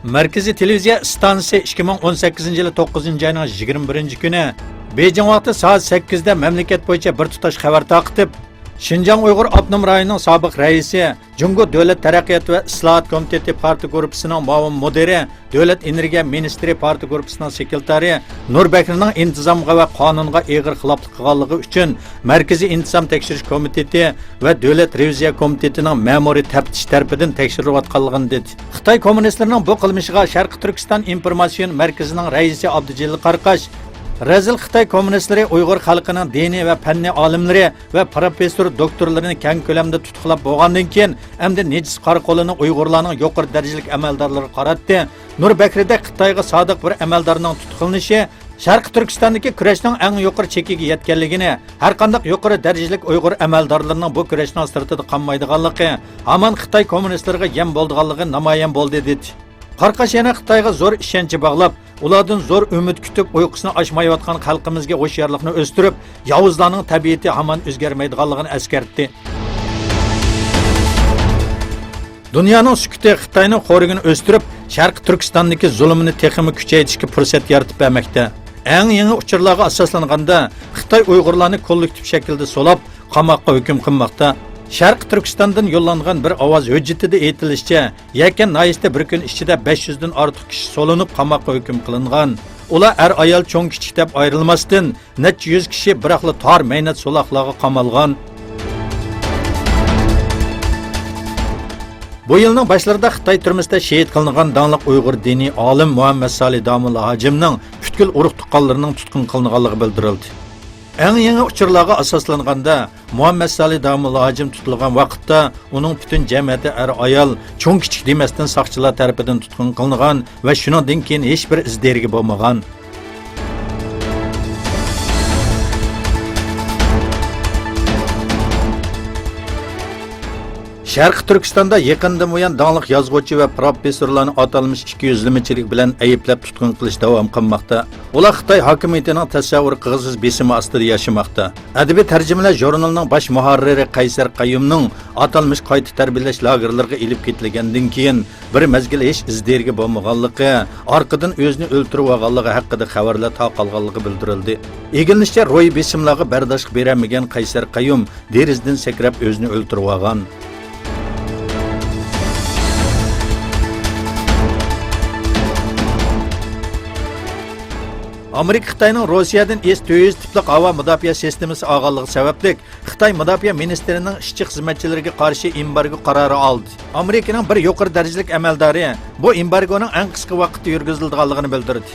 Markaziy televiziya stansiyasi 2018-yili 9-oyning 21-kuni Beijing vaqti soat 8 da mamlakat bo'yicha bir tutash xabar taqib, Şinjan Uyghur Abnum rayonining sobiq raisi, Jungo Davlat taraqqiyot va islohot komiteti partiya guruhining muavin mudiri, Davlat energiya ministri partiya guruhining sekretari Nurbakirning intizomga va qonunga og'ir xiloflik qilganligi uchun Markaziy intizom tekshirish komiteti va Davlat reviziya komitetining ma'muriy taftish tarafidan tekshirilayotganligini dedi. Xitoy kommunistlarining bu qilmishiga Sharqi Turkiston informatsion markazining raisi Abdujalil Qarqash Razil Xitoy kommunistlari Uyg'ur xalqining diniy va fanniy olimlari va professor doktorlarini keng ko'lamda tutqilab bo'lgandan keyin endi necis qora qo'lini Uyg'urlarning yuqori darajalik amaldorlariga qaratdi. Nurbakrida Xitoyga sodiq bir amaldorning tutqilinishi Sharqi Turkistondagi kurashning eng yuqori chekiga yetganligini, har qanday yuqori darajalik Uyg'ur amaldorlarining bu kurashning sirtida qolmaydiganligi, hamon Xitoy kommunistlariga yem bo'lganligi namoyon bo'ldi dedi. Qarqash yana Xitoyga zo'r ishonchi bog'lab, ulardan zo'r umid kutib uyqusini ochmayotgan xalqimizga ho'sharlikni o'stirib, yovuzlarning tabiati hamon o'zgarmaydiganligini eskartdi. Dunyoning sukuti Xitoyning xo'rigini o'stirib, Sharqi Turkistondagi zulmni texmi kuchaytirishga fursat yaratib bermoqda. Eng yangi uchurlarga asoslanganda Xitoy Uyg'urlarni kollektiv shaklda so'lab, qamoqqa hukm qilmoqda. Sharq Turkistondan yo'llangan bir ovoz hujjatida aytilishicha, yaqin nayisda bir kun ichida 500 dan ortiq kishi so'linib qamoqqa hukm qilingan. Ular er ayol cho'ng kichik deb ayrilmasdan necha yuz kishi biroqli tor mehnat so'loqlarga qamalgan. Bu yilning boshlarida Xitoy turmusida shahid qilingan dangliq Uyg'ur diniy olim Muhammad Salih Damulla Hajimning butkul urug' tuqqanlarining tutqun qilinganligi bildirildi. Eng yangi uchurlarga asoslanganda Muhammad Salih Damulla Hajim tutilgan vaqtda uning butun jamiyati er ayol cho'ng kichik demasdan saqchilar tarafidan tutqun qilingan va shuningdan keyin hech bir izdergi bo'lmagan. Sharqi Turkistonda yaqindan buyon dangliq yozuvchi va professorlarni atalmış 200-limichilik bilan ayblab tutqun qilish davom qilmoqda. Ular Xitoy hokimiyatining tasavvur qilg'isiz besimi ostida yashamoqda. Adabiy tarjimalar jurnalining bosh muharriri Qaysar Qayyumning atalmış qayta tarbiyalash lagerlariga ilib ketilgandan keyin bir mezgil hech izdergi bo'lmaganligi, orqadan o'zini o'ltirib olganligi haqida xabarlar taqalganligi bildirildi. Egilishicha ro'y besimlarga bardoshlik beramagan Qaysar Qayyum derizdan sakrab o'zini o'ltirib olgan. Amerika Xitoyning Rossiyadan S-400 tipli havo mudofaa sistemasi olganligi sababli Xitoy mudofaa ministrining ishchi xizmatchilariga qarshi embargo qarori oldi. Amerikaning bir yuqori darajalik amaldori bu embargoning eng qisqa vaqtda yurgizilganligini bildirdi.